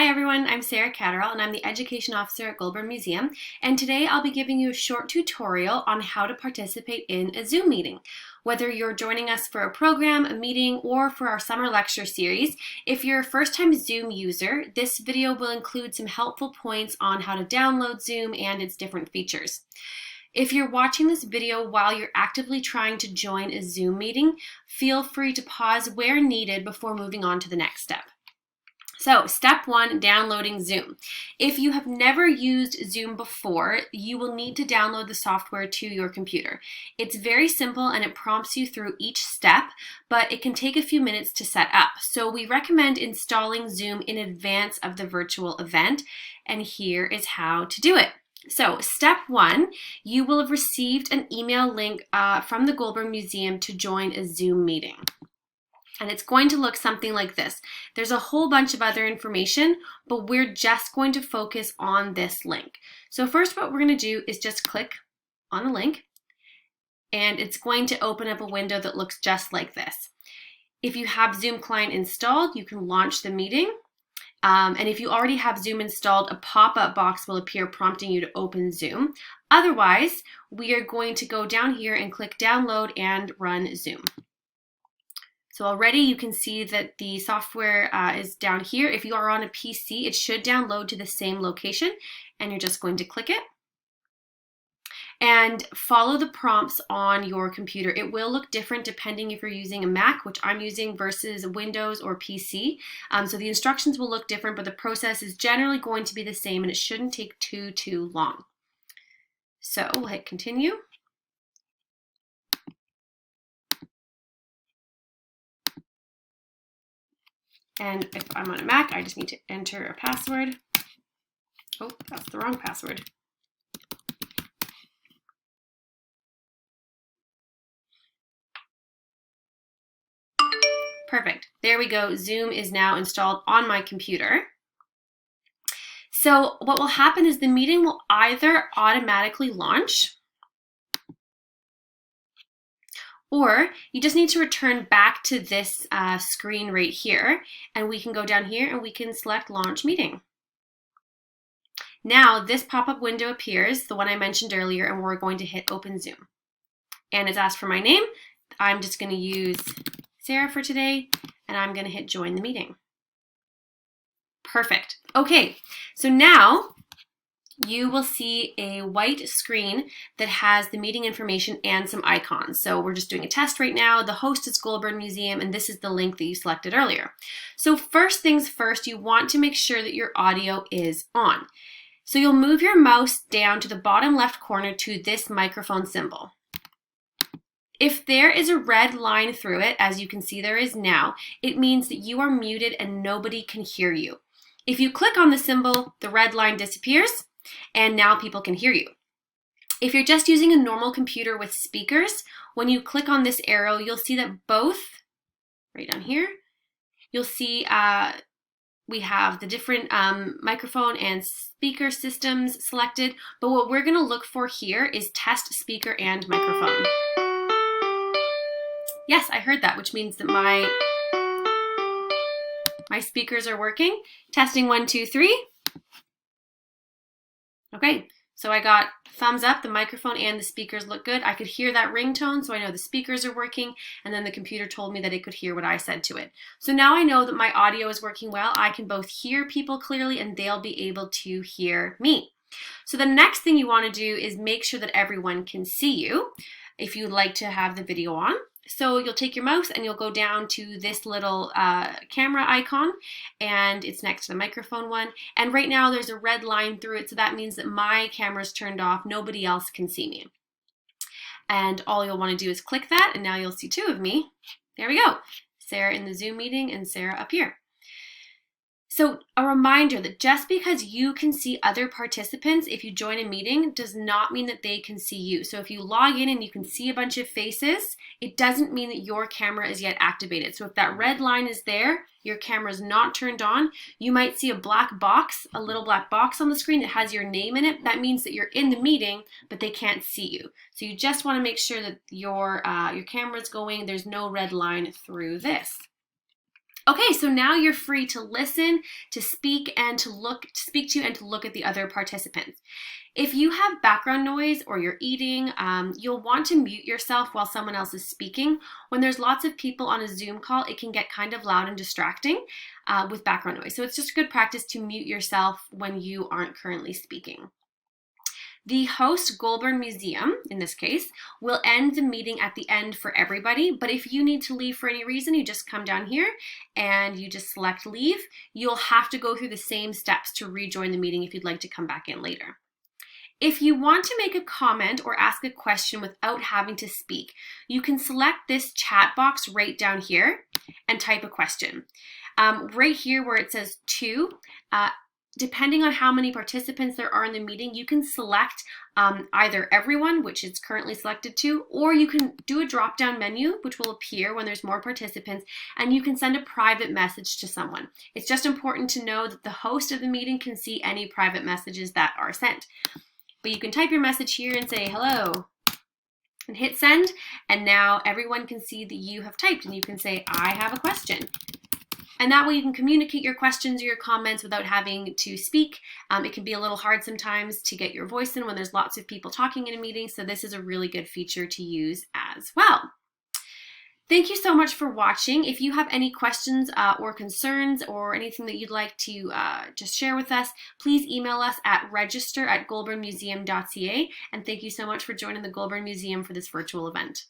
Hi everyone, I'm Sarah Catterall and I'm the Education Officer at Goulbourn Museum, and today I'll be giving you a short tutorial on how to participate in a Zoom meeting. Whether you're joining us for a program, a meeting, or for our summer lecture series, if you're a first-time Zoom user, this video will include some helpful points on how to download Zoom and its different features. If you're watching this video while you're actively trying to join a Zoom meeting, feel free to pause where needed before moving on to the next step. So, step one, downloading Zoom. If you have never used Zoom before, you will need to download the software to your computer. It's very simple and it prompts you through each step, but it can take a few minutes to set up. So we recommend installing Zoom in advance of the virtual event, and here is how to do it. So step one, you will have received an email link from the Goulbourn Museum to join a Zoom meeting. And it's going to look something like this. There's a whole bunch of other information, but we're just going to focus on this link. So first what we're going to do is just click on the link, and it's going to open up a window that looks just like this. If you have Zoom client installed, you can launch the meeting. And if you already have Zoom installed, a pop-up box will appear prompting you to open Zoom. Otherwise, we are going to go down here and click download and run Zoom. So already you can see that the software is down here. If you are on a PC, it should download to the same location, and you're just going to click it. And follow the prompts on your computer. It will look different depending if you're using a Mac, which I'm using, versus Windows or PC. So the instructions will look different, but the process is generally going to be the same, and it shouldn't take too long. So we'll hit continue. And if I'm on a Mac, I just need to enter a password. Oh, that's the wrong password. Perfect. There we go. Zoom is now installed on my computer. So what will happen is the meeting will either automatically launch, or you just need to return back to this screen right here, and we can go down here and we can select Launch Meeting. Now this pop-up window appears, the one I mentioned earlier, and we're going to hit Open Zoom. And it's asked for my name. I'm just going to use Sarah for today, and I'm going to hit Join the Meeting. Perfect. Okay, so now you will see a white screen that has the meeting information and some icons. So we're just doing a test right now. The host is Goulbourn Museum, and this is the link that you selected earlier. So first things first, you want to make sure that your audio is on. So you'll move your mouse down to the bottom left corner to this microphone symbol. If there is a red line through it, as you can see there is now, it means that you are muted and nobody can hear you. If you click on the symbol, the red line disappears, and now people can hear you. If you're just using a normal computer with speakers, when you click on this arrow, you'll see that both, right down here, you'll see we have the different microphone and speaker systems selected, but what we're going to look for here is test speaker and microphone. Yes, I heard that, which means that my speakers are working. Testing 1, 2, 3. Okay, so I got thumbs up, the microphone and the speakers look good. I could hear that ringtone, so I know the speakers are working, and then the computer told me that it could hear what I said to it. So now I know that my audio is working well. I can both hear people clearly and they'll be able to hear me. So the next thing you want to do is make sure that everyone can see you if you'd like to have the video on. So you'll take your mouse and you'll go down to this little camera icon, and it's next to the microphone one. And right now there's a red line through it, so that means that my camera's turned off. Nobody else can see me. And all you'll want to do is click that, and now you'll see two of me. There we go. Sarah in the Zoom meeting and Sarah up here. So a reminder that just because you can see other participants if you join a meeting does not mean that they can see you. So if you log in and you can see a bunch of faces, it doesn't mean that your camera is yet activated. So if that red line is there, your camera is not turned on, you might see a black box, a little black box on the screen that has your name in it. That means that you're in the meeting, but they can't see you. So you just want to make sure that your camera is going, there's no red line through this. Okay, so now you're free to listen, to speak, and to speak to and to look at the other participants. If you have background noise or you're eating, you'll want to mute yourself while someone else is speaking. When there's lots of people on a Zoom call, it can get kind of loud and distracting with background noise. So it's just good practice to mute yourself when you aren't currently speaking. The host, Goulbourn Museum, in this case, will end the meeting at the end for everybody, but if you need to leave for any reason, you just come down here and you just select leave. You'll have to go through the same steps to rejoin the meeting if you'd like to come back in later. If you want to make a comment or ask a question without having to speak, you can select this chat box right down here and type a question. Right here where it says to, depending on how many participants there are in the meeting, you can select either everyone, which is currently selected to, or you can do a drop-down menu, which will appear when there's more participants, and you can send a private message to someone. It's just important to know that the host of the meeting can see any private messages that are sent. But you can type your message here and say hello and hit send, and now everyone can see that you have typed, and you can say, I have a question. And that way you can communicate your questions or your comments without having to speak. It can be a little hard sometimes to get your voice in when there's lots of people talking in a meeting, so this is a really good feature to use as well. Thank you so much for watching. If you have any questions or concerns or anything that you'd like to just share with us, please email us at register@goulbournmuseum.ca. And thank you so much for joining the Goulbourn Museum for this virtual event.